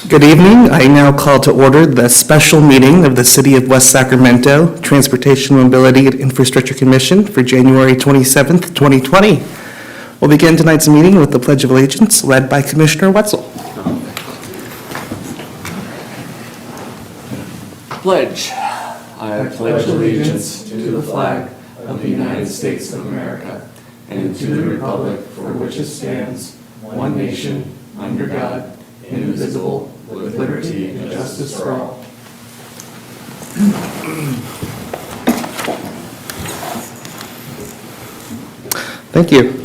Good evening. I now call to order the special meeting of the City of West Sacramento Transportation, Mobility, and Infrastructure Commission for January 27th, 2020. We'll begin tonight's meeting with the Pledge of Allegiance led by Commissioner Wetzel. Pledge. I pledge allegiance to the flag of the United States of America and to the republic for which it stands, one nation, under God, indivisible, with liberty and justice for all. Thank you.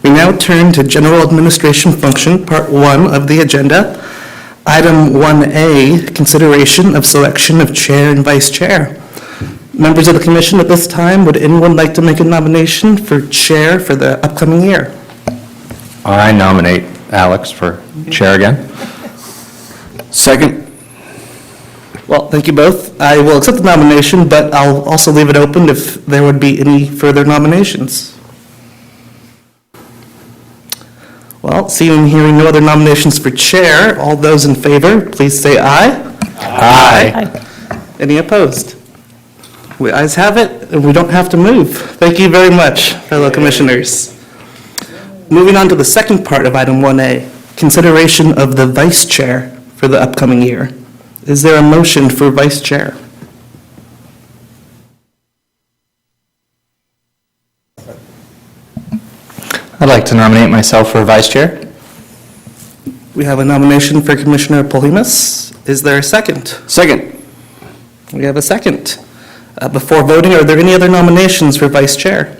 We now turn to General Administration Function, Part 1 of the agenda. Item 1A, consideration of selection of chair and vice chair. Members of the commission at this time, would anyone like to make a nomination for chair for the upcoming year? I nominate Alex for chair again. Second. Well, thank you both. I will accept the nomination, but I'll also leave it open if there would be any further nominations. Well, seeing and hearing no other nominations for chair, all those in favor, please say aye. Aye. Any opposed? The ayes have it, and we don't have to move. Thank you very much, fellow commissioners. Moving on to the second part of item 1A, consideration of the vice chair for the upcoming year. Is there a motion for vice chair? I'd like to nominate myself for vice chair. We have a nomination for Commissioner Polimas. Is there a second? Second. We have a second. Before voting, are there any other nominations for vice chair?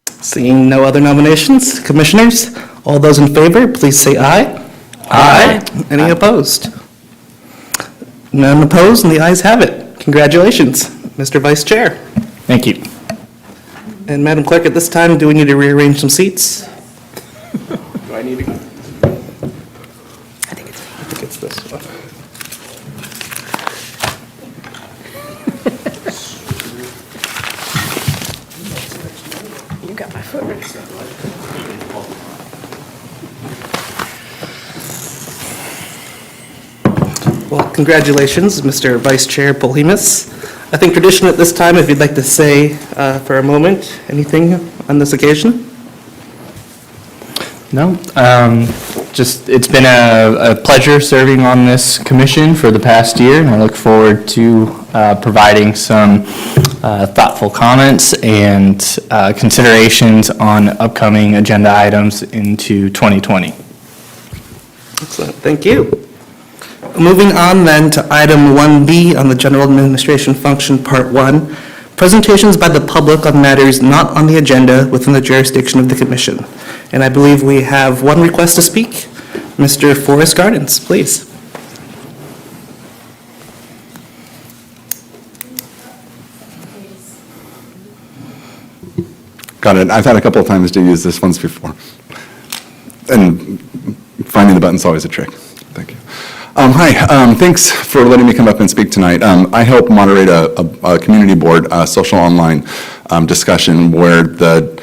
Seeing no other nominations, commissioners, all those in favor, please say aye. Aye. Any opposed? None opposed, and the ayes have it. Congratulations, Mr. Vice Chair. Thank you. And Madam Clerk, at this time, do we need to rearrange some seats? Do I need to? I think it's this one. You got my foot. Well, congratulations, Mr. Vice Chair Polimas. I think tradition at this time, if you'd like to say for a moment anything on this occasion. No, just it's been a pleasure serving on this commission for the past year, and I look forward to providing some thoughtful comments and considerations on upcoming agenda items into 2020. Excellent, thank you. Moving on then to item 1B on the General Administration Function Part 1, presentations by the public on matters not on the agenda within the jurisdiction of the Commission. And I believe we have one request to speak. Mr. Forrest Gardens, please. Got it. I've had a couple of times to use this once before. And finding the button's always a trick. Thank you. Hi, thanks for letting me come up and speak tonight. I help moderate a community board, social online discussion where the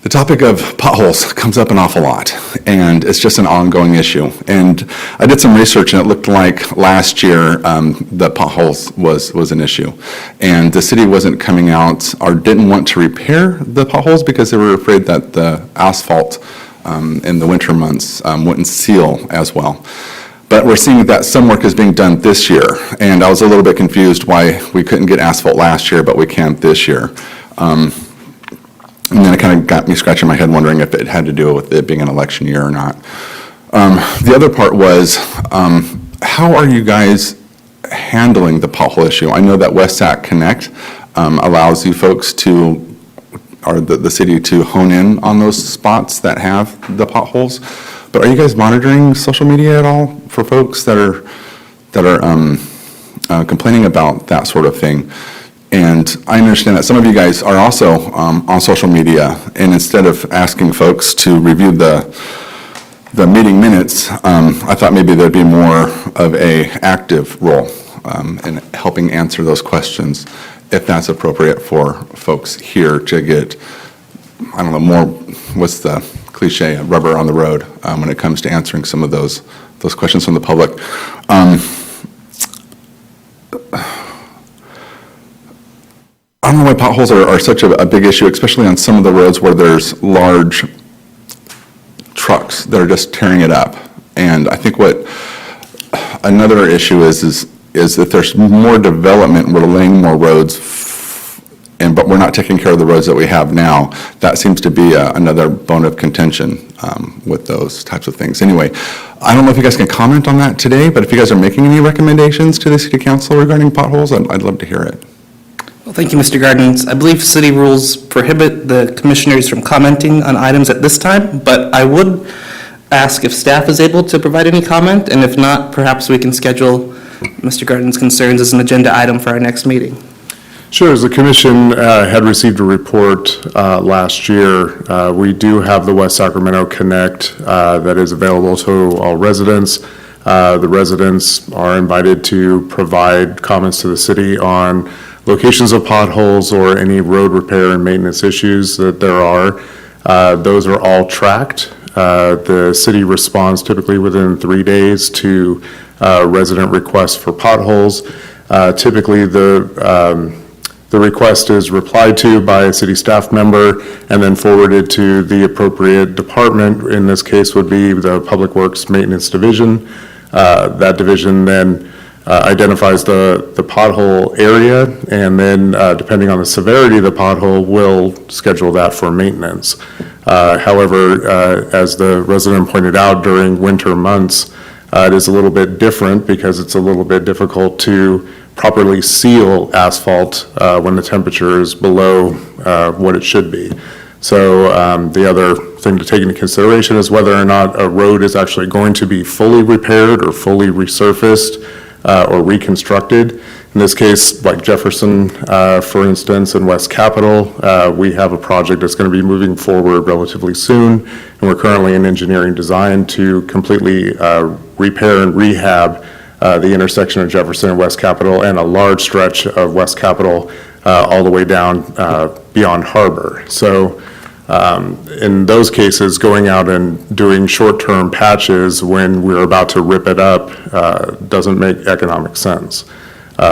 topic of potholes comes up an awful lot, and it's just an ongoing issue. And I did some research, and it looked like last year that potholes was an issue. And the city wasn't coming out or didn't want to repair the potholes because they were afraid that the asphalt in the winter months wouldn't seal as well. But we're seeing that some work is being done this year, and I was a little bit confused why we couldn't get asphalt last year, but we can this year. And then it kind of got me scratching my head wondering if it had to do with it being an election year or not. The other part was, how are you guys handling the pothole issue? I know that West Sac Connect allows you folks to, or the city to hone in on those spots that have the potholes. But are you guys monitoring social media at all for folks that are complaining about that sort of thing? And I understand that some of you guys are also on social media, and instead of asking folks to review the meeting minutes, I thought maybe there'd be more of a active role in helping answer those questions, if that's appropriate for folks here to get, I don't know, what's the cliche, rubber on the road when it comes to answering some of those questions from the public. I don't know why potholes are such a big issue, especially on some of the roads where there's large trucks that are just tearing it up. And I think what another issue is that there's more development, we're laying more roads, but we're not taking care of the roads that we have now. That seems to be another bone of contention with those types of things. Anyway, I don't know if you guys can comment on that today, but if you guys are making any recommendations to the city council regarding potholes, I'd love to hear it. Well, thank you, Mr. Gardens. I believe city rules prohibit the commissioners from commenting on items at this time, but I would ask if staff is able to provide any comment, and if not, perhaps we can schedule Mr. Gardens' concerns as an agenda item for our next meeting. Sure. As the commission had received a report last year, we do have the West Sacramento Connect that is available to all residents. The residents are invited to provide comments to the city on locations of potholes or any road repair and maintenance issues that there are. Those are all tracked. The city responds typically within 3 days to resident requests for potholes. Typically, the request is replied to by a city staff member and then forwarded to the appropriate department. In this case would be the Public Works Maintenance Division. That division then identifies the pothole area, and then depending on the severity of the pothole, will schedule that for maintenance. However, as the resident pointed out, during winter months, it is a little bit different because it's a little bit difficult to properly seal asphalt when the temperature is below what it should be. So the other thing to take into consideration is whether or not a road is actually going to be fully repaired or fully resurfaced or reconstructed. In this case, like Jefferson, for instance, in West Capitol, we have a project that's going to be moving forward relatively soon, and we're currently in engineering design to completely repair and rehab the intersection of Jefferson and West Capitol and a large stretch of West Capitol all the way down beyond Harbor. So in those cases, going out and doing short-term patches when we're about to rip it up doesn't make economic sense.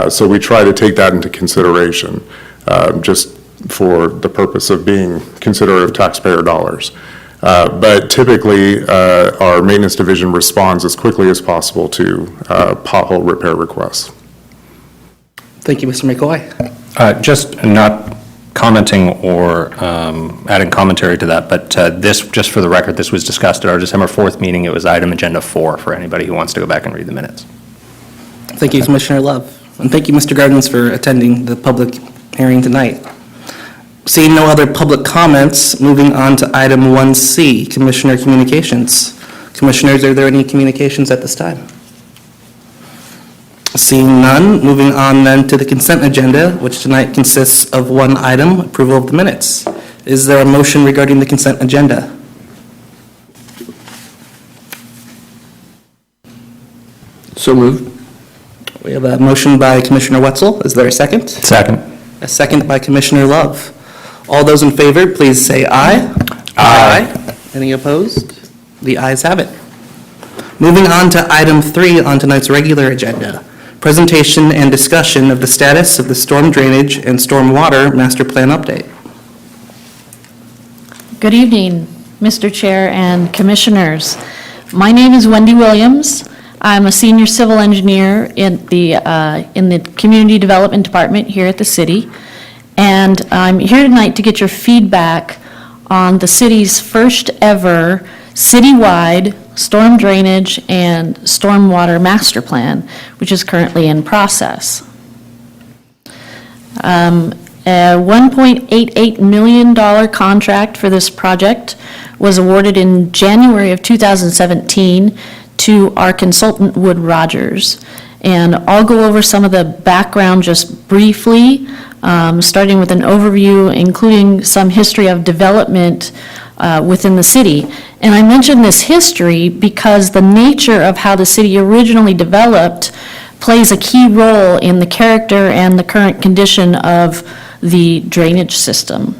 So we try to take that into consideration just for the purpose of being considerate of taxpayer dollars. But typically, our maintenance division responds as quickly as possible to pothole repair requests. Thank you, Mr. McCoy. Just not commenting or adding commentary to that, but this, just for the record, this was discussed at our December 4th meeting. It was item agenda 4 for anybody who wants to go back and read the minutes. Thank you, Commissioner Love. And thank you, Mr. Gardens, for attending the public hearing tonight. Seeing no other public comments, moving on to item 1C, Commissioner Communications. Commissioners, are there any communications at this time? Seeing none, moving on then to the consent agenda, which tonight consists of one item, approval of the minutes. Is there a motion regarding the consent agenda? So moved. We have a motion by Commissioner Wetzel. Is there a second? Second. A second by Commissioner Love. All those in favor, please say aye. Aye. Any opposed? The ayes have it. Moving on to item 3 on tonight's regular agenda, presentation and discussion of the status of the storm drainage and stormwater master plan update. Good evening, Mr. Chair and Commissioners. My name is Wendy Williams. I'm a senior civil engineer in the Community Development Department here at the city, and I'm here tonight to get your feedback on the city's first ever citywide storm drainage and stormwater master plan, which is currently in process. A $1.88 million contract for this project was awarded in January of 2017 to our consultant Wood Rogers. And I'll go over some of the background just briefly, starting with an overview, including some history of development within the city. And I mention this history because the nature of how the city originally developed plays a key role in the character and the current condition of the drainage system.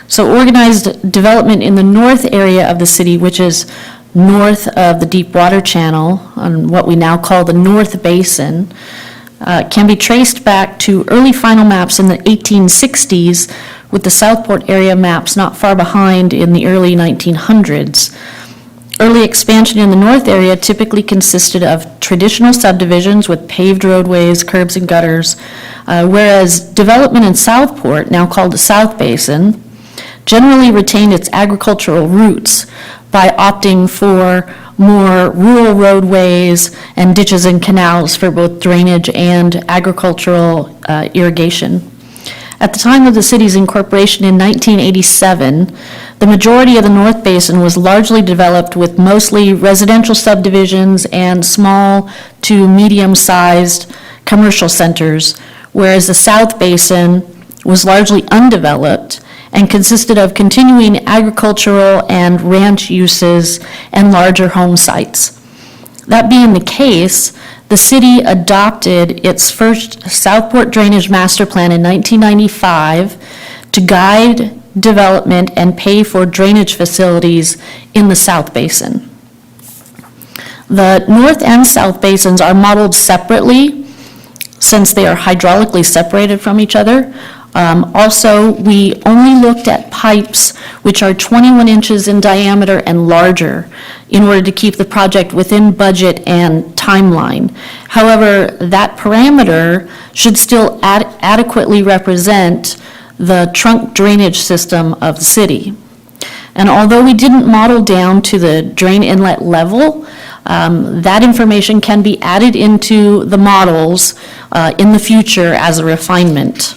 So organized development in the north area of the city, which is north of the Deep Water Channel, on what we now call the North Basin, can be traced back to early final maps in the 1860s, with the Southport area maps not far behind in the early 1900s. Early expansion in the north area typically consisted of traditional subdivisions with paved roadways, curbs, and gutters, whereas development in Southport, now called the South Basin, generally retained its agricultural roots by opting for more rural roadways and ditches and canals for both drainage and agricultural irrigation. At the time of the city's incorporation in 1987, the majority of the North Basin was largely developed with mostly residential subdivisions and small to medium-sized commercial centers, whereas the South Basin was largely undeveloped and consisted of continuing agricultural and ranch uses and larger home sites. That being the case, the city adopted its first Southport Drainage Master Plan in 1995 to guide development and pay for drainage facilities in the South Basin. The North and South Basins are modeled separately since they are hydraulically separated from each other. Also, we only looked at pipes which are 21 inches in diameter and larger in order to keep the project within budget and timeline. However, that parameter should still adequately represent the trunk drainage system of the city. And although we didn't model down to the drain inlet level, that information can be added into the models in the future as a refinement.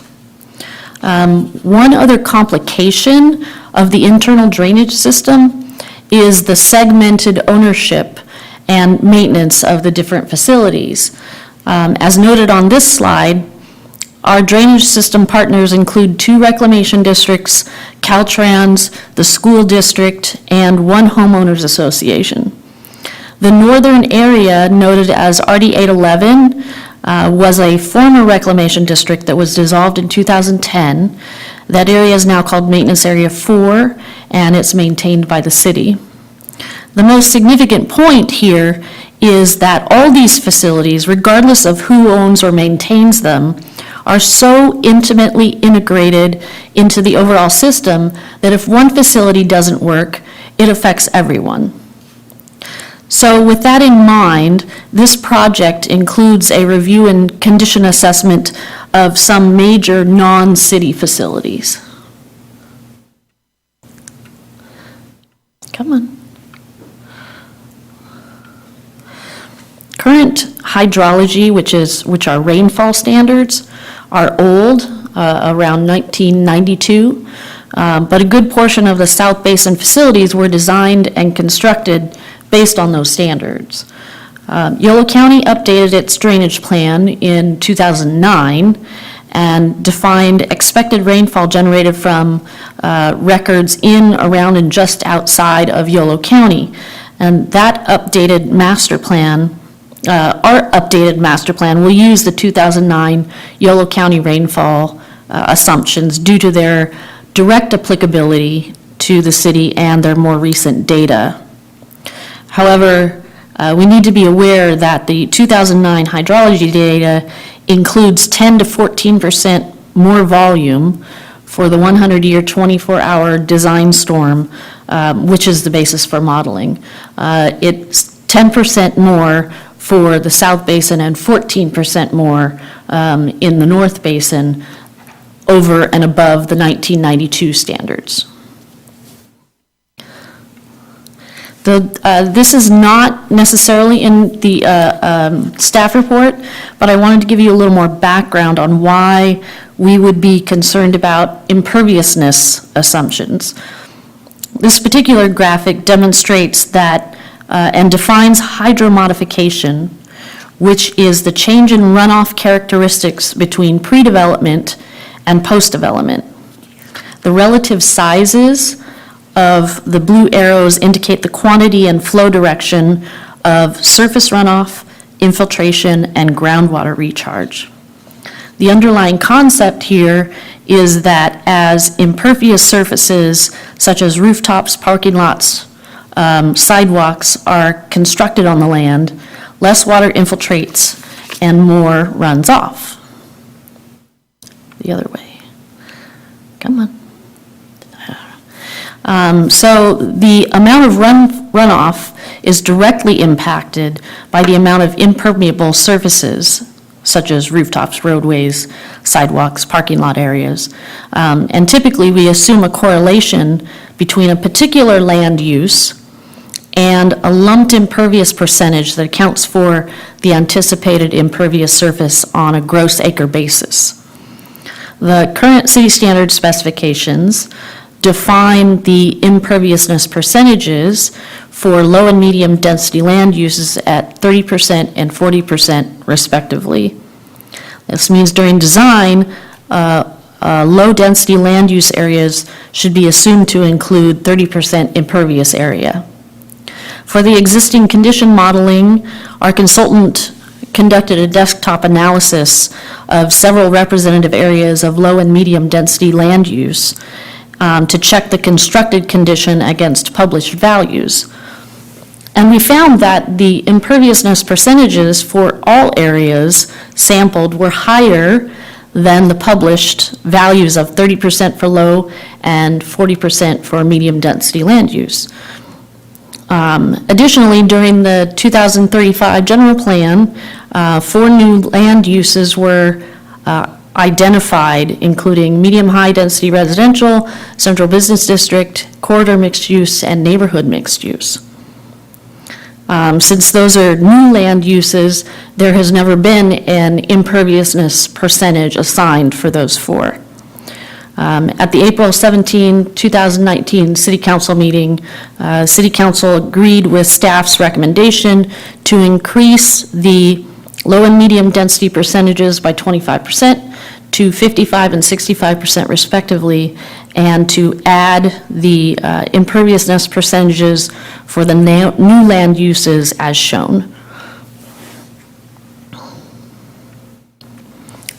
One other complication of the internal drainage system is the segmented ownership and maintenance of the different facilities. As noted on this slide, our drainage system partners include 2 reclamation districts, Caltrans, the school district, and 1 homeowners association. The northern area, noted as RD 811, was a former reclamation district that was dissolved in 2010. That area is now called Maintenance Area 4, and it's maintained by the city. The most significant point here is that all these facilities, regardless of who owns or maintains them, are so intimately integrated into the overall system that if one facility doesn't work, it affects everyone. So with that in mind, this project includes a review and condition assessment of some major non-city facilities. Come on. Current hydrology, which are rainfall standards, are old, around 1992, but a good portion of the South Basin facilities were designed and constructed based on those standards. Yolo County updated its drainage plan in 2009 and defined expected rainfall generated from records in, around, and just outside of Yolo County. And that updated master plan, our updated master plan, will use the 2009 Yolo County rainfall assumptions due to their direct applicability to the city and their more recent data. However, we need to be aware that the 2009 hydrology data includes 10 to 14% more volume for the 100-year, 24-hour design storm, which is the basis for modeling. It's 10% more for the South Basin and 14% more in the North Basin over and above the 1992 standards. This is not necessarily in the staff report, but I wanted to give you a little more background on why we would be concerned about imperviousness assumptions. This particular graphic demonstrates that and defines hydromodification, which is the change in runoff characteristics between pre-development and post-development. The relative sizes of the blue arrows indicate the quantity and flow direction of surface runoff, infiltration, and groundwater recharge. The underlying concept here is that that as impervious surfaces such as rooftops, parking lots, sidewalks are constructed on the land, less water infiltrates and more runs off. The other way. Come on. So the amount of runoff is directly impacted by the amount of impermeable surfaces, such as rooftops, roadways, sidewalks, parking lot areas. And typically, we assume a correlation between a particular land use and a lumped impervious percentage that accounts for the anticipated impervious surface on a gross acre basis. The current city standard specifications define the imperviousness percentages for low and medium density land uses at 30% and 40% respectively. This means during design, low density land use areas should be assumed to include 30% impervious area. For the existing condition modeling, our consultant conducted a desktop analysis of several representative areas of low and medium density land use to check the constructed condition against published values. And we found that the imperviousness percentages for all areas sampled were higher than the published values of 30% for low and 40% for medium density land use. Additionally, during the 2035 general plan, 4 new land uses were identified, including medium-high density residential, central business district, corridor mixed use, and neighborhood mixed use. Since those are new land uses, there has never been an imperviousness percentage assigned for those 4. At the April 17, 2019 City Council meeting, City Council agreed with staff's recommendation to increase the low and medium density percentages by 25% to 55% and 65% respectively, and to add the imperviousness percentages for the new land uses as shown.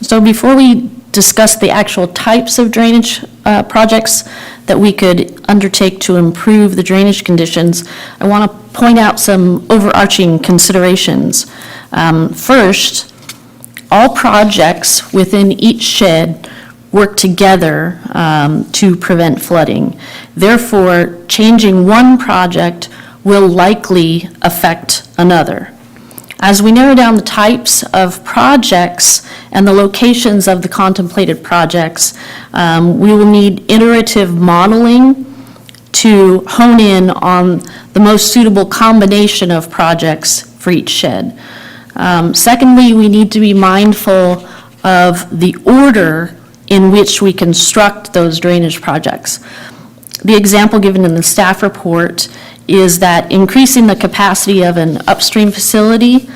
So before we discuss the actual types of drainage projects that we could undertake to improve the drainage conditions, I want to point out some overarching considerations. First, all projects within each shed work together to prevent flooding. Therefore, changing one project will likely affect another. As we narrow down the types of projects and the locations of the contemplated projects, we will need iterative modeling to hone in on the most suitable combination of projects for each shed. Secondly, we need to be mindful of the order in which we construct those drainage projects. The example given in the staff report is that increasing the capacity of an upstream facility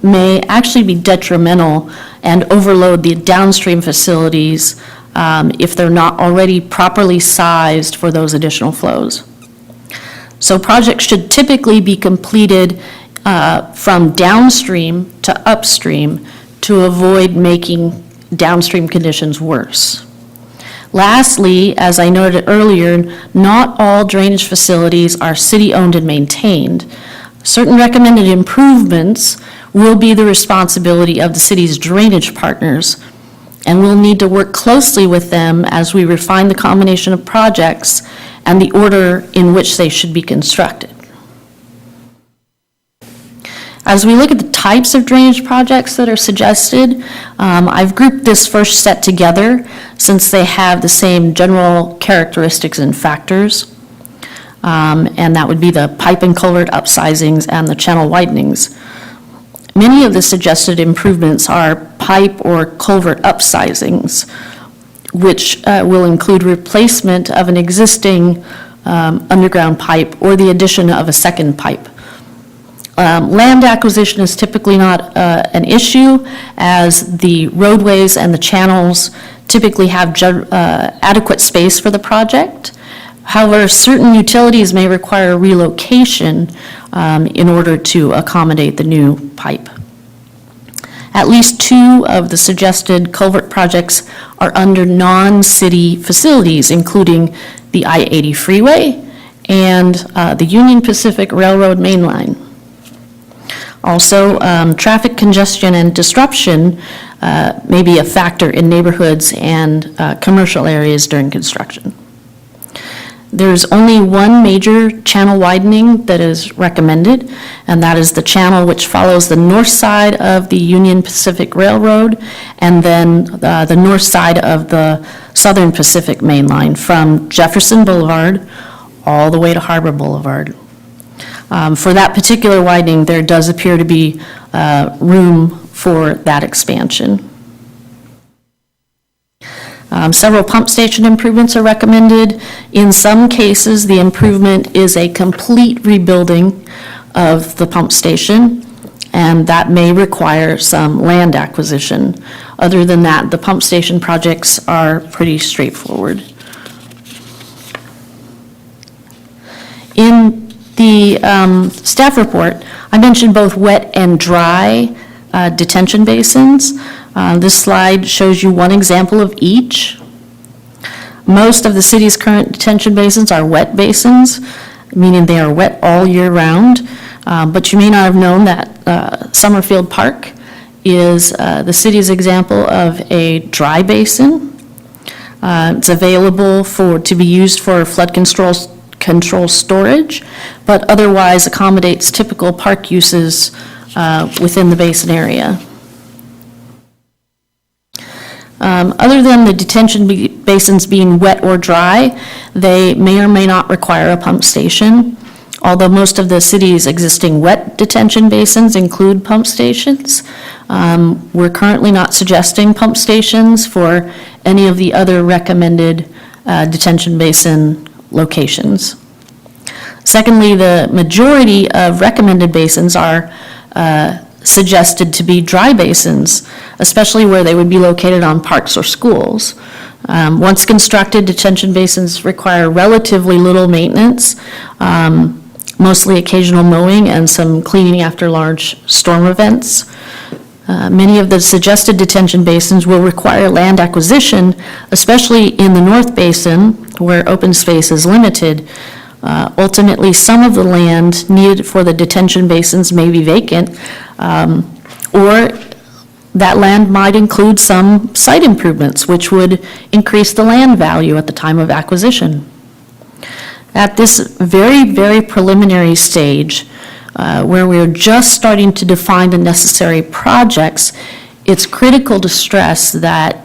may actually be detrimental and overload the downstream facilities if they're not already properly sized for those additional flows. So projects should typically be completed from downstream to upstream to avoid making downstream conditions worse. Lastly, as I noted earlier, not all drainage facilities are city-owned and maintained. Certain recommended improvements will be the responsibility of the city's drainage partners, and we'll need to work closely with them as we refine the combination of projects and the order in which they should be constructed. As we look at the types of drainage projects that are suggested, I've grouped this first set together since they have the same general characteristics and factors. And that would be the pipe and culvert upsizings and the channel widenings. Many of the suggested improvements are pipe or culvert upsizings, which will include replacement of an existing underground pipe or the addition of a second pipe. Land acquisition is typically not an issue, as the roadways and the channels typically have adequate space for the project. However, certain utilities may require relocation in order to accommodate the new pipe. At least 2 of the suggested culvert projects are under non-city facilities, including the I-80 freeway and the Union Pacific Railroad main line. Also, traffic congestion and disruption may be a factor in neighborhoods and commercial areas during construction. There's only one major channel widening that is recommended, and that is the channel which follows the north side of the Union Pacific Railroad and then the north side of the Southern Pacific Main Line from Jefferson Boulevard all the way to Harbor Boulevard. For that particular widening, there does appear to be room for that expansion. Several pump station improvements are recommended. In some cases, the improvement is a complete rebuilding of the pump station, and that may require some land acquisition. Other than that, the pump station projects are pretty straightforward. In the staff report, I mentioned both wet and dry detention basins. This slide shows you one example of each. Most of the city's current detention basins are wet basins, meaning they are wet all year round. But you may not have known that Summerfield Park is the city's example of a dry basin. It's available to be used for flood control storage, but otherwise accommodates typical park uses within the basin area. Other than the detention basins being wet or dry, they may or may not require a pump station. Although most of the city's existing wet detention basins include pump stations, we're currently not suggesting pump stations for any of the other recommended detention basin locations. Secondly, the majority of recommended basins are suggested to be dry basins, especially where they would be located on parks or schools. Once constructed, detention basins require relatively little maintenance, mostly occasional mowing and some cleaning after large storm events. Many of the suggested detention basins will require land acquisition, especially in the North Basin, where open space is limited. Ultimately, some of the land needed for the detention basins may be vacant, or that land might include some site improvements, which would increase the land value at the time of acquisition. At this very, very preliminary stage, where we're just starting to define the necessary projects, it's critical to stress that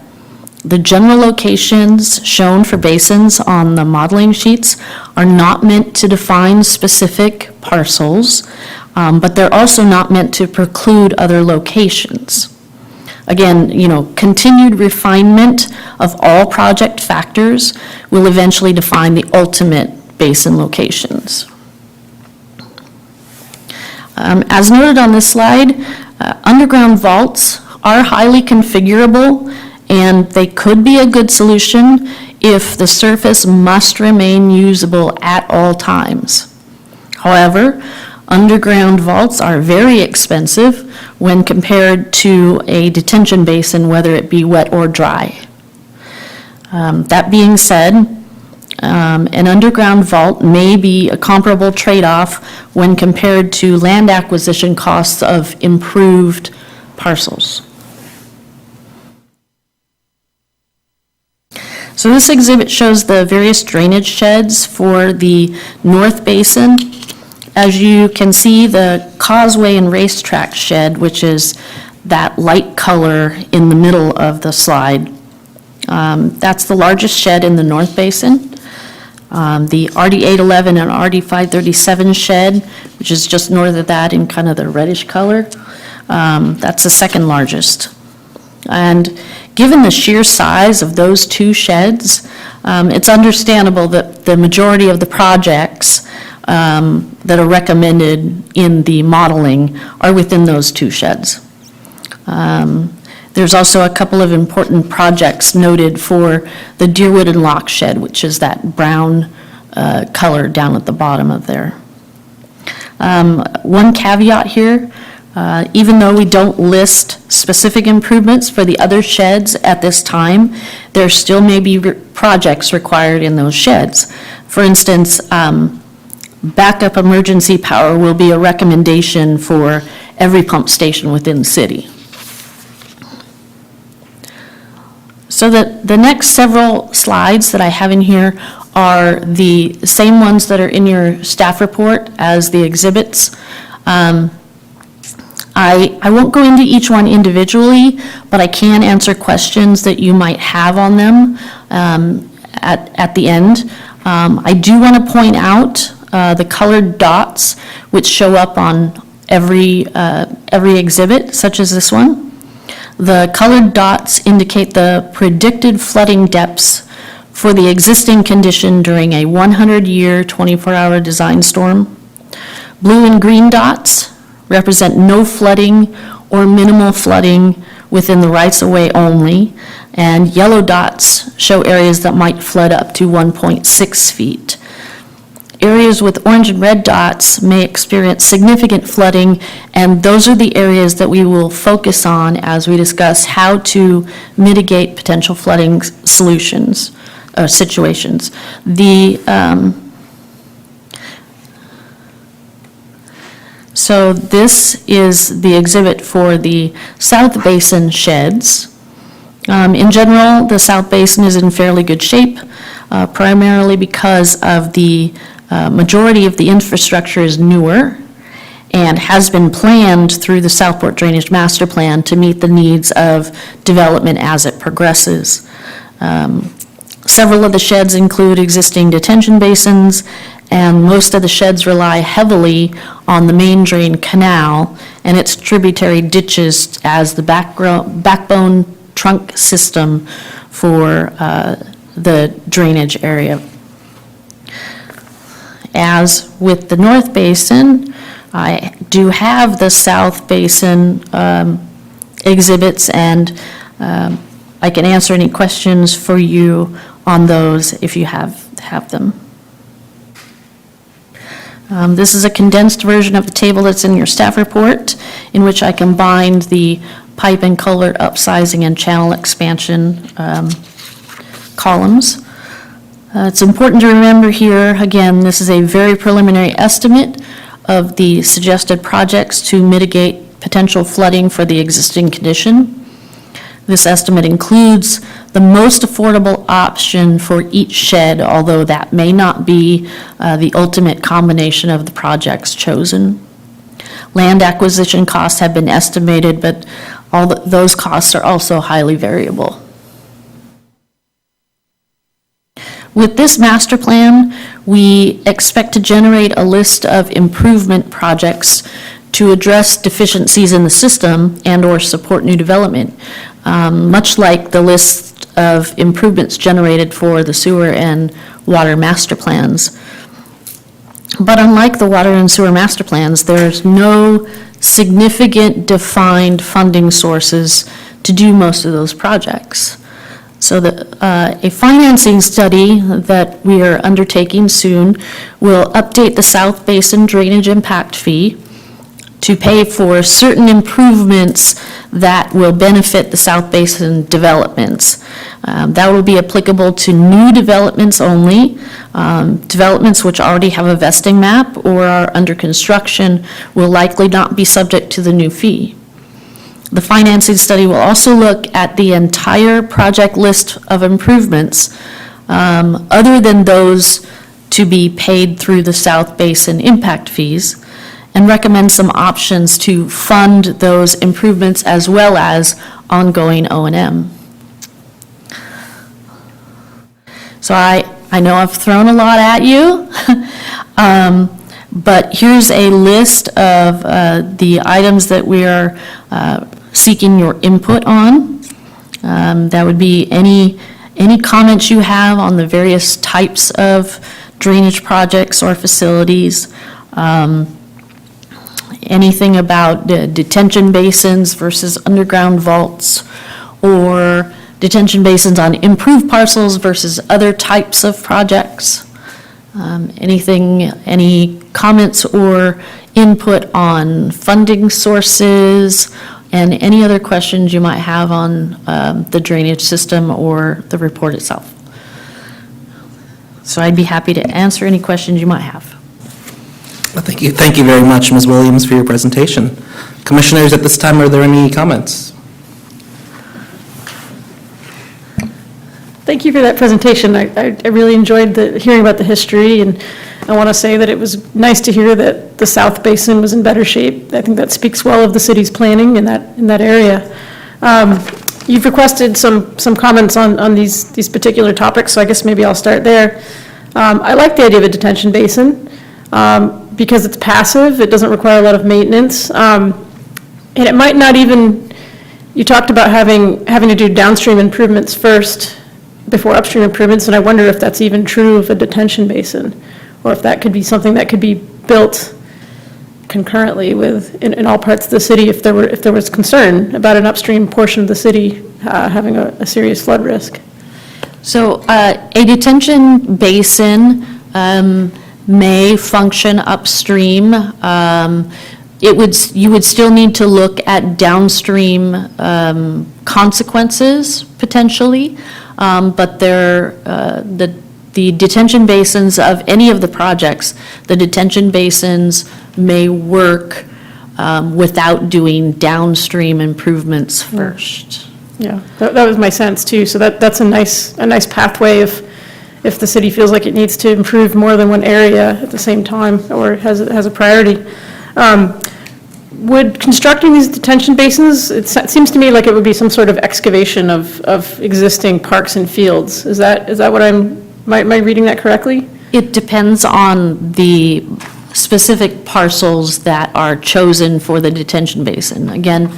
the general locations shown for basins on the modeling sheets are not meant to define specific parcels, but they're also not meant to preclude other locations. Again, continued refinement of all project factors will eventually define the ultimate basin locations. As noted on this slide, underground vaults are highly configurable, and they could be a good solution if the surface must remain usable at all times. However, underground vaults are very expensive when compared to a detention basin, whether it be wet or dry. That being said, an underground vault may be a comparable trade-off when compared to land acquisition costs of improved parcels. So this exhibit shows the various drainage sheds for the North Basin. As you can see, the causeway and racetrack shed, which is that light color in the middle of the slide, that's the largest shed in the North Basin. The RD-811 and RD-537 shed, which is just north of that in kind of the reddish color, that's the second largest. And given the sheer size of those two sheds, it's understandable that the majority of the projects that are recommended in the modeling are within those two sheds. There's also a couple of important projects noted for the Deerwood and Lock shed, which is that brown color down at the bottom of there. One caveat here, Even though we don't list specific improvements for the other sheds at this time, there still may be projects required in those sheds. For instance, backup emergency power will be a recommendation for every pump station within the city. So the next several slides that I have in here are the same ones that are in your staff report as the exhibits. I won't go into each one individually, but I can answer questions that you might have on them at the end. I do want to point out the colored dots which show up on every exhibit, such as this one. The colored dots indicate the predicted flooding depths for the existing condition during a 100-year, 24-hour design storm. Blue and green dots represent no flooding or minimal flooding within the rights-of-way only, and yellow dots show areas that might flood up to 1.6 feet. Areas with orange and red dots may experience significant flooding, and those are the areas that we will focus on as we discuss how to mitigate potential flooding solutions, situations. So this is the exhibit for the South Basin sheds. In general, the South Basin is in fairly good shape, primarily because of the majority of the infrastructure is newer and has been planned through the Southport Drainage Master Plan to meet the needs of development as it progresses. Several of the sheds include existing detention basins, and most of the sheds rely heavily on the main drain canal and its tributary ditches as the backbone trunk system for the drainage area. As with the North Basin, I do have the South Basin exhibits, and I can answer any questions for you on those if you have them. This is a condensed version of the table that's in your staff report, in which I combined the pipe and culvert upsizing and channel expansion columns. It's important to remember here, again, this is a very preliminary estimate of the suggested projects to mitigate potential flooding for the existing condition. This estimate includes the most affordable option for each shed, although that may not be the ultimate combination of the projects chosen. Land acquisition costs have been estimated, but those costs are also highly variable. With this master plan, we expect to generate a list of improvement projects to address deficiencies in the system and/or support new development, much like the list of improvements generated for the sewer and water master plans. But unlike the water and sewer master plans, there's no significant defined funding sources to do most of those projects. So a financing study that we are undertaking soon will update the South Basin Drainage Impact Fee to pay for certain improvements that will benefit the South Basin developments. That will be applicable to new developments only. Developments which already have a vesting map or are under construction will likely not be subject to the new fee. The financing study will also look at the entire project list of improvements, other than those to be paid through the South Basin impact fees, and recommend some options to fund those improvements as well as ongoing O&M. So I know I've thrown a lot at you, but here's a list of the items that we are seeking your input on. That would be any comments you have on the various types of drainage projects or facilities, anything about the detention basins versus underground vaults, or detention basins on improved parcels versus other types of projects. Any comments or input on funding sources and any other questions you might have on the drainage system or the report itself. So I'd be happy to answer any questions you might have. Well, thank you very much, Ms. Williams, for your presentation. Commissioners, at this time, are there any comments? Thank you for that presentation. I really enjoyed hearing about the history, and I want to say that it was nice to hear that the South Basin was in better shape. I think that speaks well of the city's planning in that area. You've requested some comments on these particular topics, so I guess maybe I'll start there. I like the idea of a detention basin because it's passive, it doesn't require a lot of maintenance, and it might not even, you talked about having to do downstream improvements first before upstream improvements, and I wonder if that's even true of a detention basin, or if that could be something that could be built concurrently in all parts of the city if there was concern about an upstream portion of the city having a serious flood risk. So a detention basin may function upstream. You would still need to look at downstream consequences potentially, but the detention basins of any of the projects, the detention basins may work without doing downstream improvements first. Yeah, that was my sense too. So that's a nice pathway if the city feels like it needs to improve more than one area at the same time or has a priority. Would constructing these detention basins, it seems to me like it would be some sort of excavation of existing parks and fields. Is that what am I reading that correctly? It depends on the specific parcels that are chosen for the detention basin. Again,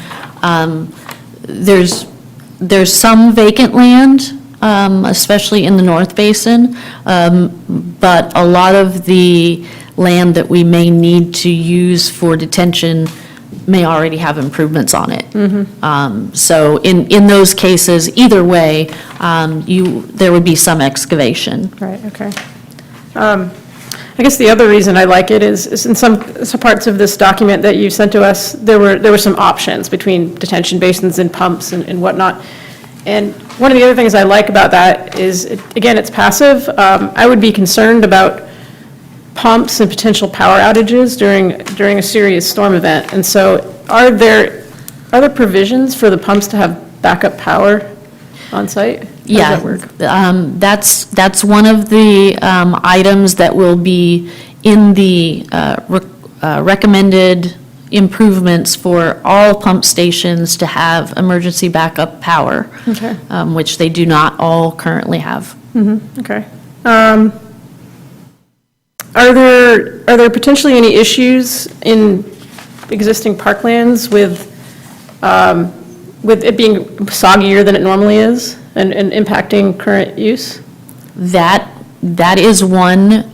there's some vacant land, especially in the North Basin, but a lot of the land that we may need to use for detention may already have improvements on it. So in those cases, either way, there would be some excavation. Right, okay. I guess the other reason I like it is in some parts of this document that you sent to us, there were some options between detention basins and pumps and whatnot. And one of the other things I like about that is, again, it's passive. I would be concerned about pumps and potential power outages during a serious storm event. And so are there provisions for the pumps to have backup power on site? How Yeah, does that work? that's one of the items that will be in the recommended improvements for all pump stations to have emergency backup power, Okay. Which they do not all currently have. Okay. Are there potentially any issues in existing parklands with it being soggier than it normally is and impacting current use? That is one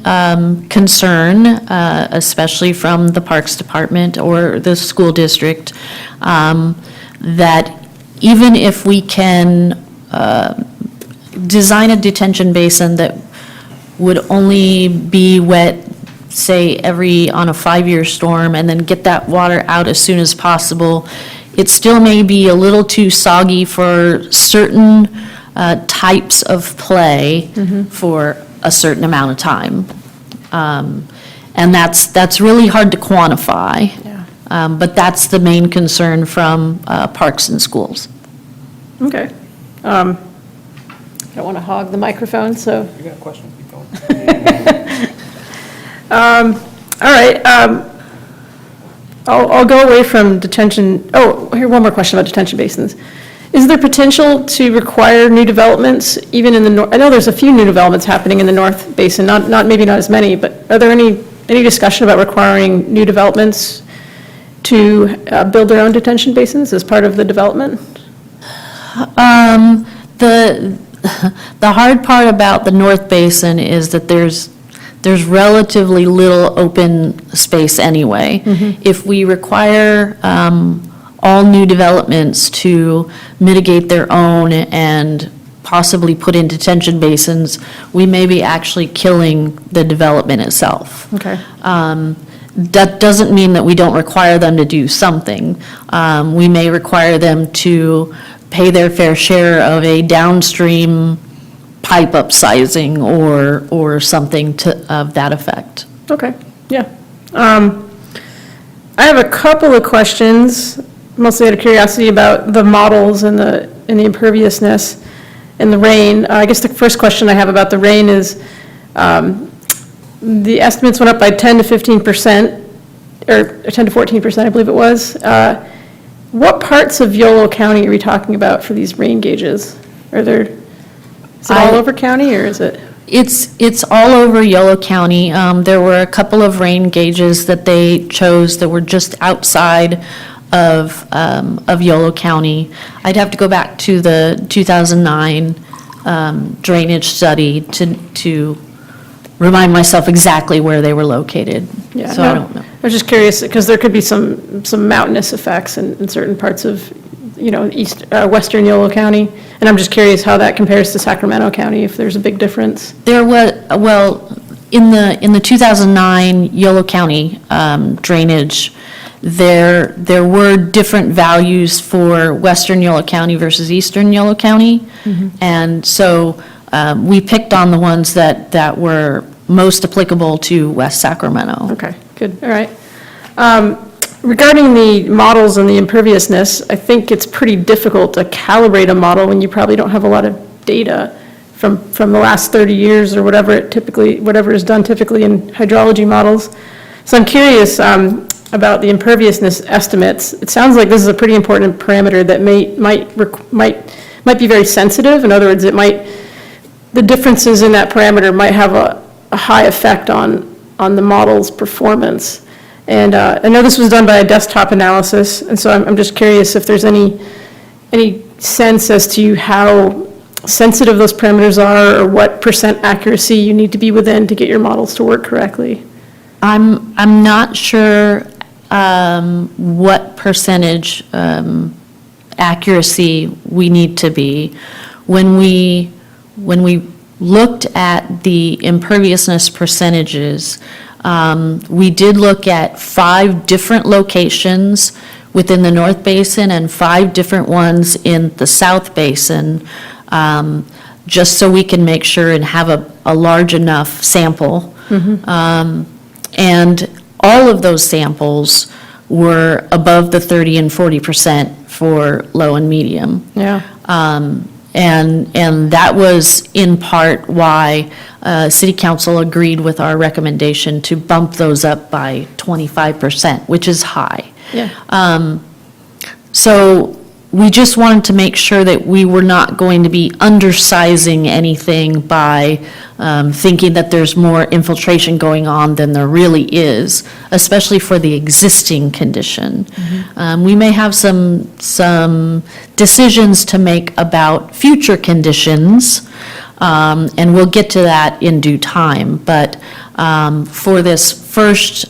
concern, especially from the Parks Department or the school district, that even if we can design a detention basin that would only be wet, say, on a 5-year storm, and then get that water out as soon as possible, it still may be a little too soggy for certain types of play for a certain amount of time. And that's really hard to quantify. Yeah. But that's the main concern from parks and schools. Okay. I don't want to hog the microphone, so. You got a question? Keep going. All right. I'll go away from detention. Oh, here, one more question about detention basins. Is there potential to require new developments even in the north? I know there's a few new developments happening in the North Basin, maybe not as many, but are there any discussion about requiring new developments to build their own detention basins as part of the development? The hard part about the North Basin is that there's relatively little open space anyway. If we require all new developments to mitigate their own and possibly put in detention basins, we may be actually killing the development itself. Okay. That doesn't mean that we don't require them to do something. We may require them to pay their fair share of a downstream pipe upsizing or something of that effect. Okay, yeah. I have a couple of questions, mostly out of curiosity, about the models and the imperviousness and the rain. I guess the first question I have about the rain is, the estimates went up by 10 to 15%, or 10 to 14%, I believe it was. What parts of Yolo County are we talking about for these rain gauges? Is it all over county, or is it? It's all over Yolo County. There were a couple of rain gauges that they chose that were just outside of Yolo County. I'd have to go back to the 2009 drainage study to remind myself exactly where they were located. Yeah, So I don't know. I was just curious, because there could be some mountainous effects in certain parts of, western Yolo County, and I'm just curious how that compares to Sacramento County, if there's a big difference. There was, well, in the 2009 Yolo County drainage, there were different values for western Yolo County versus eastern Yolo County. And so we picked on the ones that were most applicable to West Sacramento. Okay, good, all right. Regarding the models and the imperviousness, I think it's pretty difficult to calibrate a model when you probably don't have a lot of data from the last 30 years or whatever is done typically in hydrology models. So I'm curious about the imperviousness estimates. It sounds like this is a pretty important parameter that might be very sensitive. In other words, the differences in that parameter might have a high effect on the model's performance. And I know this was done by a desktop analysis, and so I'm just curious if there's any sense as to how sensitive those parameters are, or what % accuracy you need to be within to get your models to work correctly. I'm not sure what percentage accuracy we need to be. When we looked at the imperviousness percentages, we did look at 5 different locations within the North Basin and 5 different ones in the South Basin, just so we can make sure and have a large enough sample. And all of those samples were above the 30 and 40% for low and medium. Yeah. And that was in part why City Council agreed with our recommendation to bump those up by 25%, which is high. Yeah. So we just wanted to make sure that we were not going to be undersizing anything by thinking that there's more infiltration going on than there really is, especially for the existing condition. We may have some decisions to make about future conditions, and we'll get to that in due time. But for this first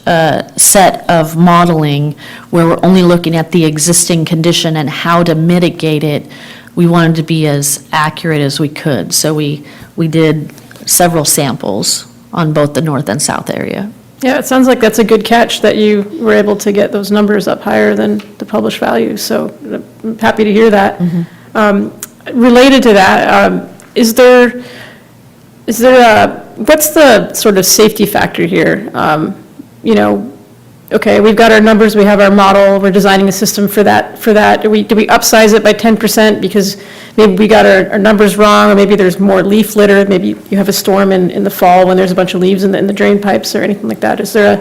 set of modeling, where we're only looking at the existing condition and how to mitigate it, we wanted to be as accurate as we could. So we did several samples on both the north and south area. Yeah, it sounds like that's a good catch, that you were able to get those numbers up higher than the published values, so I'm happy to hear that. Related to that, what's the sort of safety factor here? Okay, we've got our numbers, we have our model, we're designing a system for that. Do we upsize it by 10% because maybe we got our numbers wrong, or maybe there's more leaf litter, maybe you have a storm in the fall when there's a bunch of leaves in the drain pipes or anything like that? Is there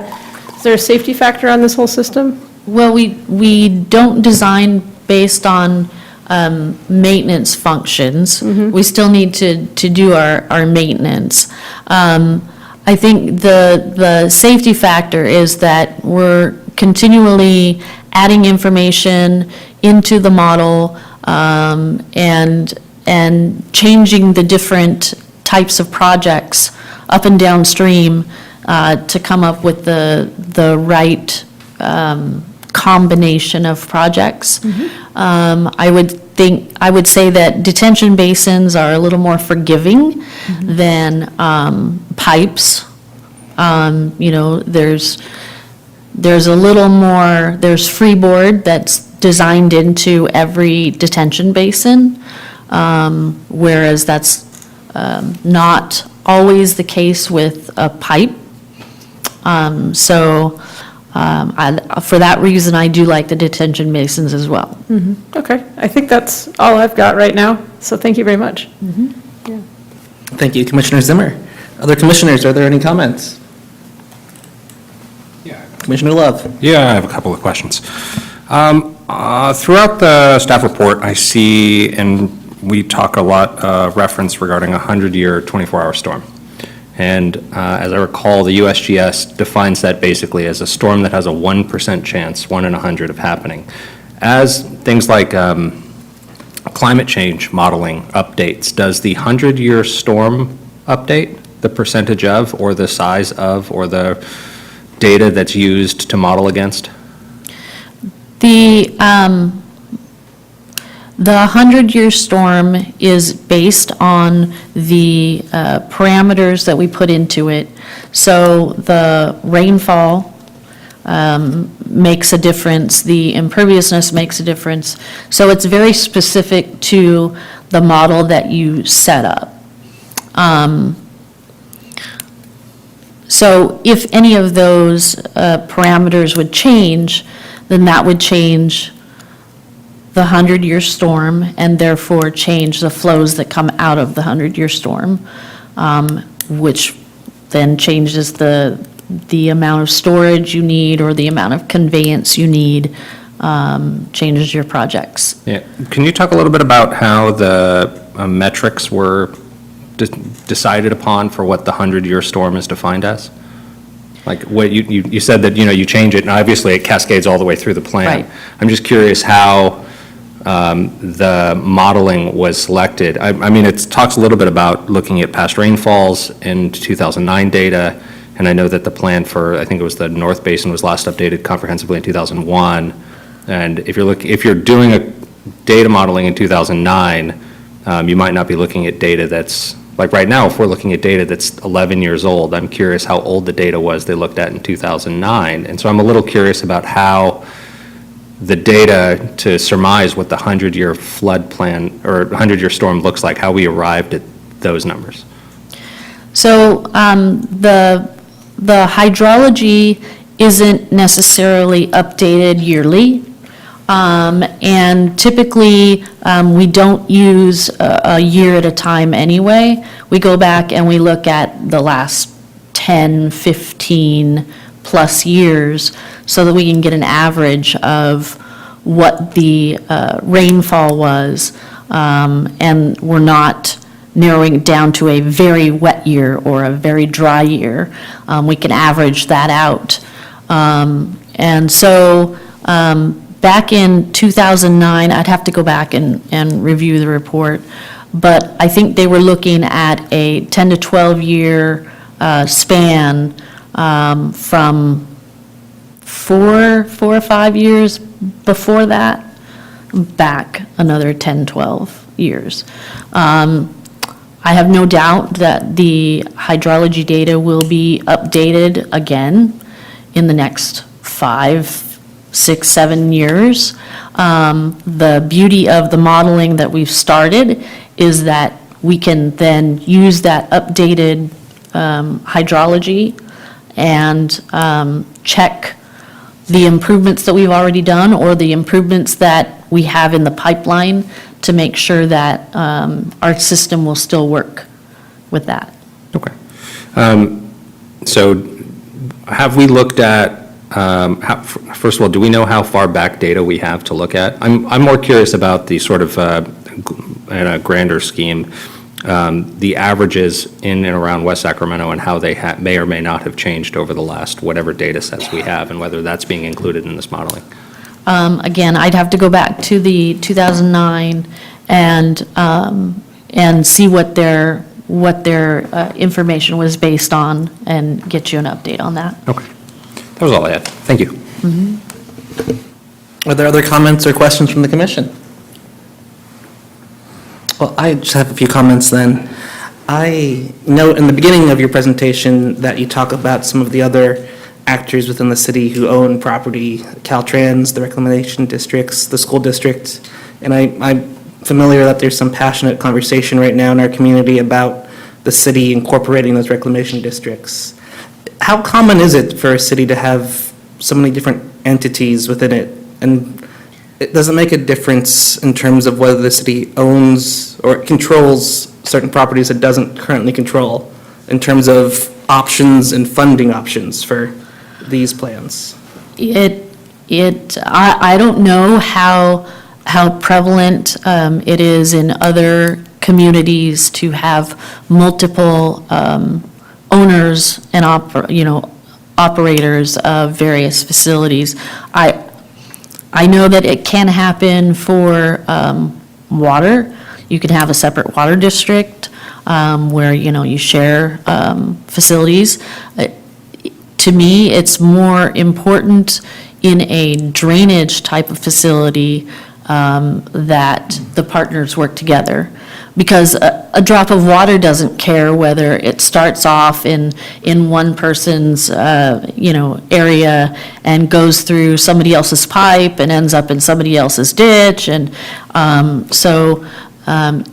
a safety factor on this whole system? Well, we don't design based on maintenance functions. We still need to do our maintenance. I think the safety factor is that we're continually adding information into the model and changing the different types of projects up and downstream to come up with the right combination of projects. I would think, I would say that detention basins are a little more forgiving than pipes. You know, there's a little more, there's freeboard that's designed into every detention basin, whereas that's not always the case with a pipe. For that reason, I do like the detention basins as well. Okay, I think that's all I've got right now, so thank you very much. Thank you, Commissioner Zimmer. Other commissioners, are there any comments? Commissioner Love. Yeah, I have a couple of questions. Throughout the staff report, I see, and we talk a lot, reference regarding a 100-year, 24-hour storm. And as I recall, the USGS defines that basically as a storm that has a 1% chance, 1 in 100, of happening. As things like climate change modeling updates, does the 100-year storm update the percentage of, or the size of, or the data that's used to model against? The 100-year storm is based on the parameters that we put into it. So the rainfall makes a difference, the imperviousness makes a difference. So it's very specific to the model that you set up. So if any of those parameters would change, then that would change the 100-year storm, and therefore change the flows that come out of the 100-year storm, which then changes the amount of storage you need or the amount of conveyance you need, changes your projects. Yeah. Can you talk a little bit about how the metrics were decided upon for what the 100-year storm is defined as? Like, what you said that, you change it, and obviously it cascades all the way through the plan. Right. I'm just curious how the modeling was selected. I mean, it talks a little bit about looking at past rainfalls and 2009 data, and I know that the plan for, I think it was the North Basin, was last updated comprehensively in 2001. And if you're doing a data modeling in 2009, you might not be looking at data that's, like right now, if we're looking at data that's 11 years old, I'm curious how old the data was they looked at in 2009. And so I'm a little curious about how the data to surmise what the 100-year flood plan or 100-year storm looks like, how we arrived at those numbers. So the hydrology isn't necessarily updated yearly. And typically, we don't use a year at a time anyway. We go back and we look at the last 10, 15 plus years so that we can get an average of what the rainfall was. And we're not narrowing it down to a very wet year or a very dry year. We can average that out. And so back in 2009, I'd have to go back and review the report, but I think they were looking at a 10 to 12 year span from four or 5 years before that, back another 10, 12 years. I have no doubt that the hydrology data will be updated again in the next 5, 6, 7 years. The beauty of the modeling that we've started is that we can then use that updated hydrology and check the improvements that we've already done or the improvements that we have in the pipeline to make sure that our system will still work with that. Okay. So have we looked at, first of all, do we know how far back data we have to look at? I'm more curious about the sort of, in a grander scheme, the averages in and around West Sacramento and how they may or may not have changed over the last whatever data sets we have and whether that's being included in this modeling. Again, I'd have to go back to the 2009 and see what their information was based on and get you an update on that. Okay. That was all I had. Thank you. Are there other comments or questions from the commission? Well, I just have a few comments then. I note in the beginning of your presentation that you talk about some of the other actors within the city who own property, Caltrans, the reclamation districts, the school district, and I'm familiar that there's some passionate conversation right now in our community about the city incorporating those reclamation districts. How common is it for a city to have so many different entities within it? And does it make a difference in terms of whether the city owns or controls certain properties it doesn't currently control in terms of options and funding options for these plans? I don't know how prevalent it is in other communities to have multiple owners and operators of various facilities. I know that it can happen for water. You can have a separate water district where, you share facilities. To me, it's more important in a drainage type of facility that the partners work together. Because a drop of water doesn't care whether it starts off in one person's, area and goes through somebody else's pipe and ends up in somebody else's ditch. And so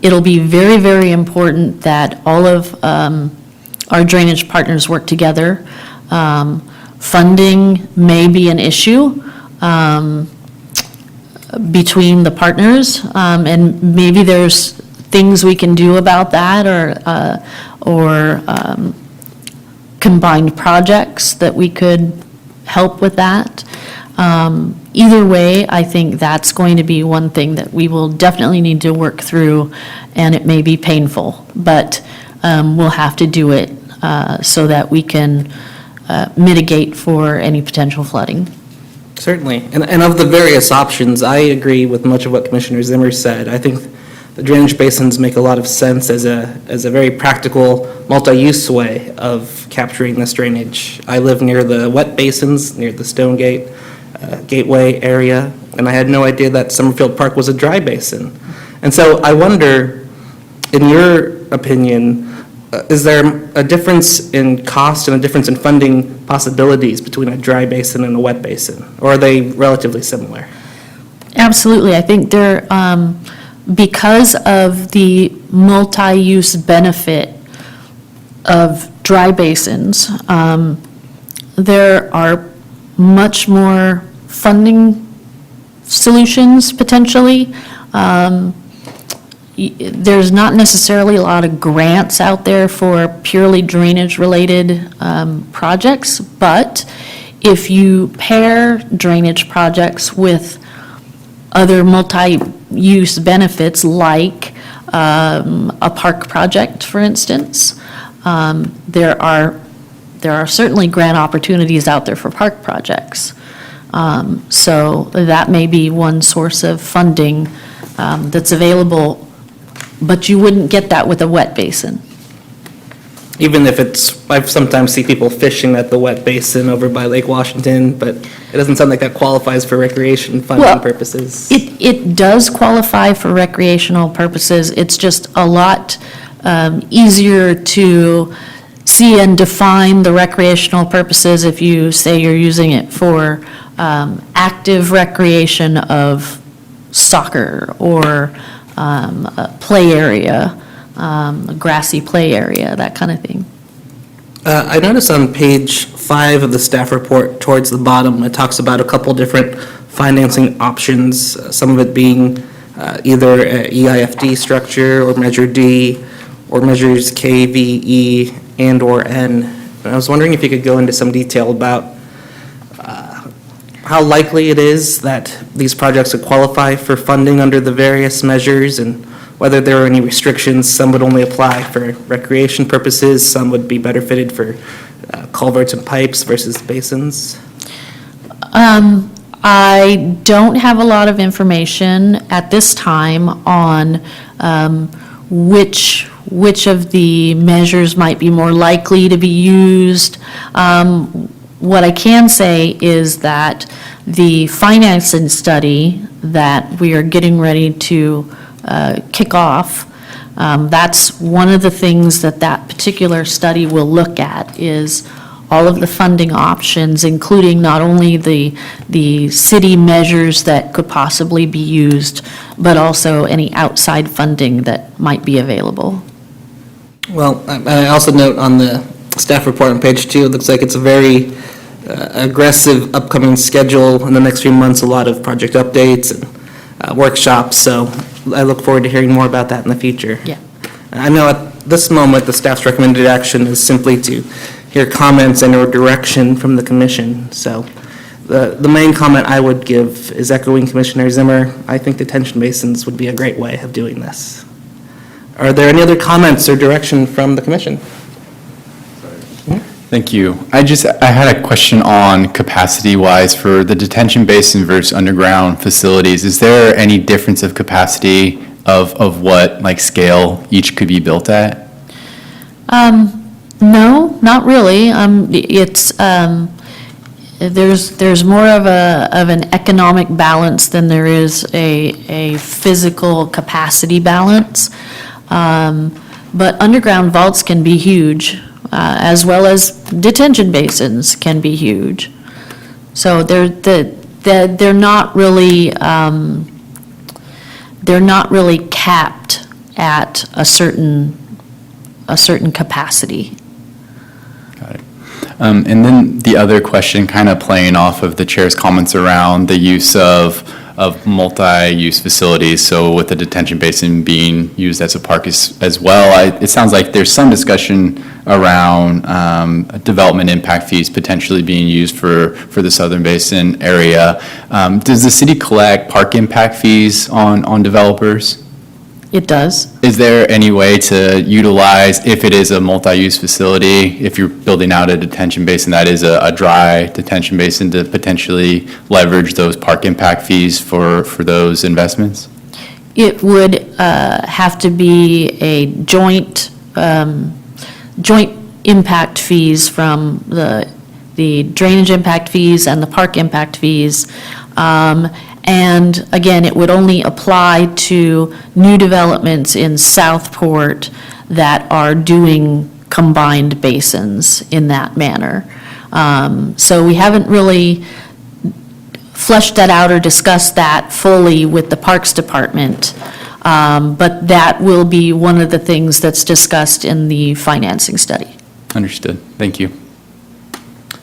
it'll be very, very important that all of our drainage partners work together. Funding may be an issue between the partners, and maybe there's things we can do about that, or combined projects that we could help with that. Either way, I think that's going to be one thing that we will definitely need to work through, and it may be painful, but we'll have to do it so that we can mitigate for any potential flooding. Certainly. And of the various options, I agree with much of what Commissioner Zimmer said. I think the drainage basins make a lot of sense as a very practical, multi-use way of capturing this drainage. I live near the wet basins, near the Stonegate Gateway area, and I had no idea that Summerfield Park was a dry basin. And so I wonder, in your opinion, is there a difference in cost and a difference in funding possibilities between a dry basin and a wet basin? Or are they relatively similar? Absolutely. I think they're, because of the multi-use benefit of dry basins, there are much more funding solutions potentially. There's not necessarily a lot of grants out there for purely drainage-related projects, but if you pair drainage projects with other multi-use benefits like a park project, for instance, there are certainly grant opportunities out there for park projects. So that may be one source of funding that's available, but you wouldn't get that with a wet basin. Even if I sometimes see people fishing at the wet basin over by Lake Washington, but it doesn't sound like that qualifies for recreation funding purposes. It does qualify for recreational purposes. It's just a lot easier to see and define the recreational purposes if you say you're using it for active recreation of soccer or a play area, a grassy play area, that kind of thing. I noticed on page 5 of the staff report, towards the bottom, it talks about a couple different financing options, some of it being either a EIFD structure or Measure D, or Measures K, V, E, and/or N. And I was wondering if you could go into some detail about how likely it is that these projects would qualify for funding under the various measures, and whether there are any restrictions. Some would only apply for recreation purposes, some would be better fitted for culverts and pipes versus basins. I don't have a lot of information at this time on which of the measures might be more likely to be used. What I can say is that the financing study that we are getting ready to kick off That's one of the things that that particular study will look at, is all of the funding options, including not only the city measures that could possibly be used, but also any outside funding that might be available. Well, I also note on the staff report on page 2, it looks like it's a very aggressive upcoming schedule in the next few months, a lot of project updates and workshops, so I look forward to hearing more about that in the future. Yeah. I know at this moment, the staff's recommended action is simply to hear comments and or direction from the commission. So the main comment I would give is echoing Commissioner Zimmer. I think detention basins would be a great way of doing this. Are there any other comments or direction from the commission? Thank you. I had a question on capacity-wise for the detention basin versus underground facilities. Is there any difference of capacity of what, like, scale each could be built at? No, not really. It's, there's more of an economic balance than there is a physical capacity balance. But underground vaults can be huge, as well as detention basins can be huge. So they're not really capped at a certain capacity. Got it. And then the other question, kind of playing off of the chair's comments around the use of multi-use facilities, so with the detention basin being used as a park as well, it sounds like there's some discussion around development impact fees potentially being used for the Southern Basin area. Does the city collect park impact fees on developers? It does. Is there any way to utilize, if it is a multi-use facility, if you're building out a detention basin that is a dry detention basin, to potentially leverage those park impact fees for those investments? It would have to be a joint impact fees from the drainage impact fees and the park impact fees. And again, it would only apply to new developments in Southport that are doing combined basins in that manner. So we haven't really fleshed that out or discussed that fully with the Parks Department, but that will be one of the things that's discussed in the financing study. Understood. Thank you.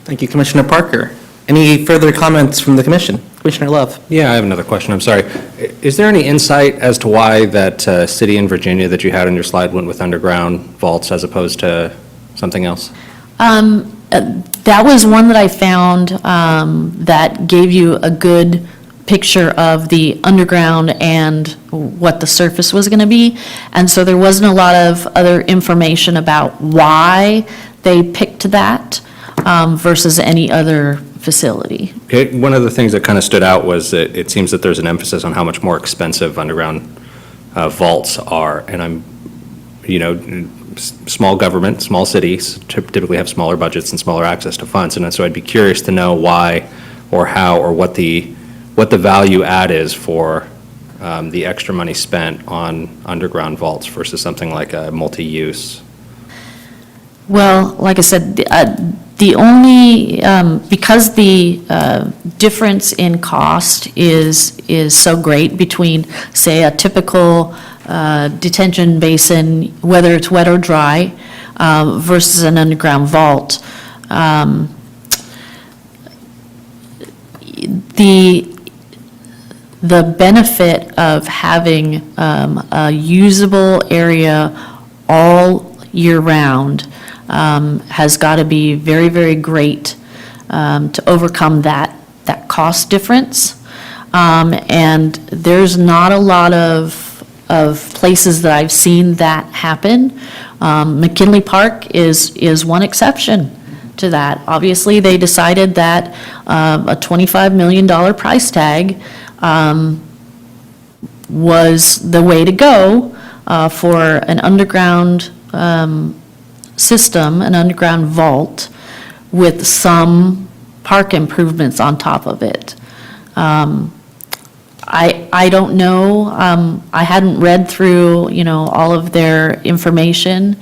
Thank you, Commissioner Parker. Any further comments from the commission? Commissioner Love? Yeah, I have another question, I'm sorry. Is there any insight as to why that city in Virginia that you had on your slide went with underground vaults as opposed to something else? That was one that I found that gave you a good picture of the underground and what the surface was going to be. And so there wasn't a lot of other information about why they picked that versus any other facility. Okay, one of the things that kind of stood out was that it seems that there's an emphasis on how much more expensive underground vaults are. And small government, small cities typically have smaller budgets and smaller access to funds. And so I'd be curious to know why or how or what the value add is for the extra money spent on underground vaults versus something like a multi-use. Well, like I said, the only, because the difference in cost is so great between, say, a typical detention basin, whether it's wet or dry, versus an underground vault, the benefit of having a usable area all year round has got to be very, very great to overcome that cost difference. And there's not a lot of places that I've seen that happen. McKinley Park is one exception to that. Obviously, they decided that a $25 million price tag was the way to go for an underground system, an underground vault, with some park improvements on top of it. I don't know. I hadn't read through, all of their information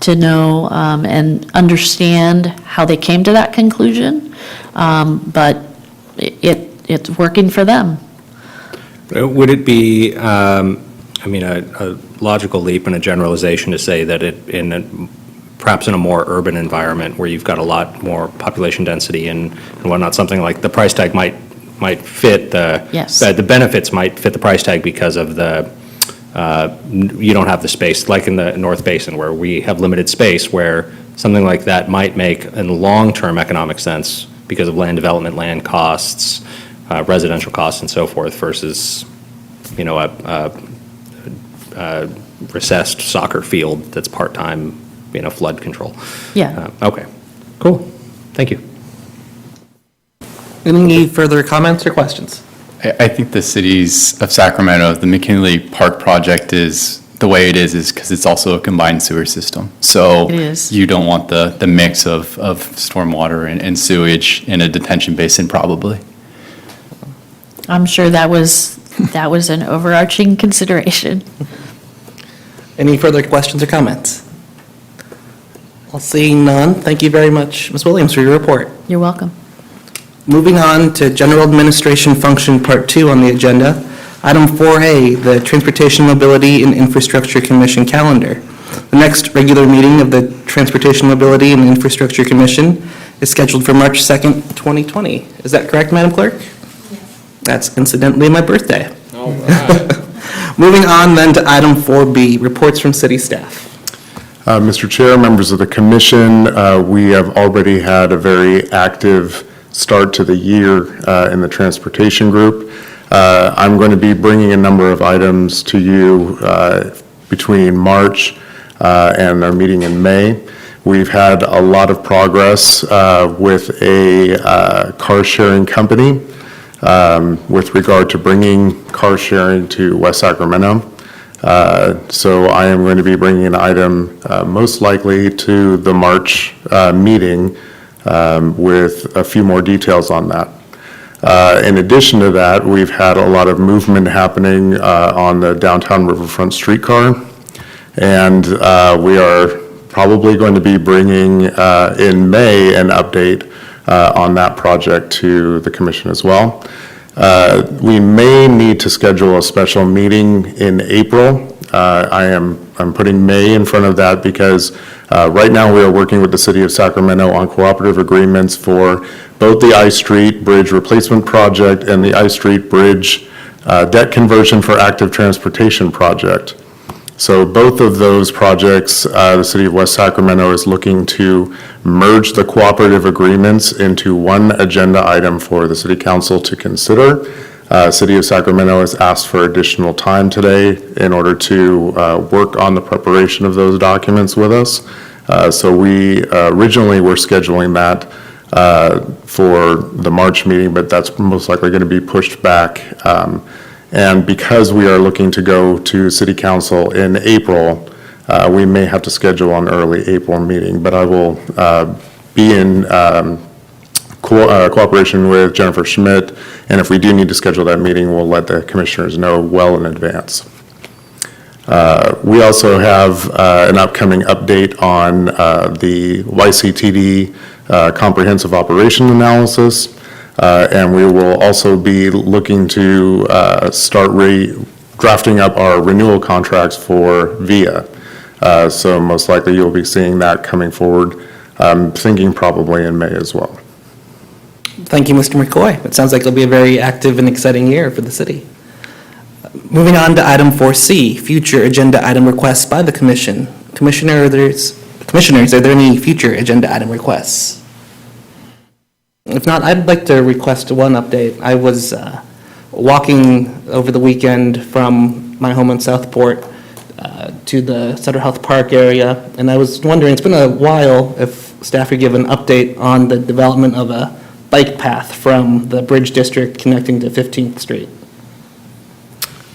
to know and understand how they came to that conclusion. But it's working for them. Would it be, a logical leap and a generalization to say that perhaps in a more urban environment where you've got a lot more population density and whatnot, something like the price tag might fit Yes. the benefits might fit the price tag because of you don't have the space, like in the North Basin where we have limited space, where something like that might make in long-term economic sense because of land development, land costs, residential costs and so forth versus, a recessed soccer field that's part-time, flood control. Yeah. Okay, cool. Thank you. Any further comments or questions? I think the cities of Sacramento, the McKinley Park project is, the way it is because it's also a combined sewer system. So It is. you don't want the mix of stormwater and sewage in a detention basin probably. I'm sure that was an overarching consideration. Any further questions or comments? I'll see none. Thank you very much, Ms. Williams, for your report. You're welcome. Moving on to General Administration Function Part 2 on the agenda. Item 4A, the Transportation, Mobility, and Infrastructure Commission calendar. The next regular meeting of the Transportation, Mobility, and Infrastructure Commission is scheduled for March 2nd, 2020. Is that correct, Madam Clerk? Yes. That's incidentally my birthday. All right. Moving on then to item 4B, reports from city staff. Mr. Chair, members of the commission, we have already had a very active start to the year in the transportation group. I'm going to be bringing a number of items to you between March and our meeting in May. We've had a lot of progress with a car sharing company with regard to bringing car sharing to West Sacramento. So I am going to be bringing an item most likely to the March meeting with a few more details on that. In addition to that, we've had a lot of movement happening on the downtown riverfront streetcar, and we are probably going to be bringing in May an update on that project to the commission as well. We may need to schedule a special meeting in April. I'm putting May in front of that because right now we are working with the city of Sacramento on cooperative agreements for both the I Street Bridge Replacement Project and the I Street Bridge Debt Conversion for Active Transportation Project. So both of those projects, the city of West Sacramento is looking to merge the cooperative agreements into one agenda item for the city council to consider. City of Sacramento has asked for additional time today in order to work on the preparation of those documents with us. So we originally were scheduling that for the March meeting, but that's most likely going to be pushed back. And because we are looking to go to city council in April, we may have to schedule an early April meeting, but I will be in cooperation with Jennifer Schmidt, and if we do need to schedule that meeting, we'll let the commissioners know well in advance. We also have an upcoming update on the YCTD comprehensive operation analysis, and we will also be looking to start drafting up our renewal contracts for VIA. So most likely you'll be seeing that coming forward, thinking probably in May as well. Thank you, Mr. McCoy. It sounds like it'll be a very active and exciting year for the city. Moving on to item 4C, future agenda item requests by the commission. Commissioners, are there any future agenda item requests? If not, I'd like to request one update. I was walking over the weekend from my home in Southport to the Sutter Health Park area, and I was wondering, it's been a while, if staff could give an update on the development of a bike path from the Bridge District connecting to 15th Street.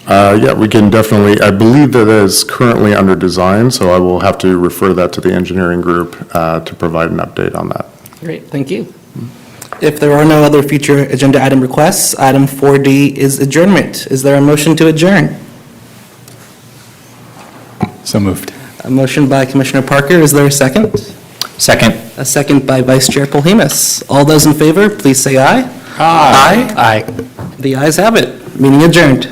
Yeah, we can definitely, I believe that is currently under design, so I will have to refer that to the engineering group to provide an update on that. Great, thank you. If there are no other future agenda item requests, item 4D is adjournment. Is there a motion to adjourn? So moved. A motion by Commissioner Parker, is there a second? Second. A second by Vice Chair Polhemus. All those in favor, please say aye. Aye. Aye. The ayes have it. Meeting adjourned.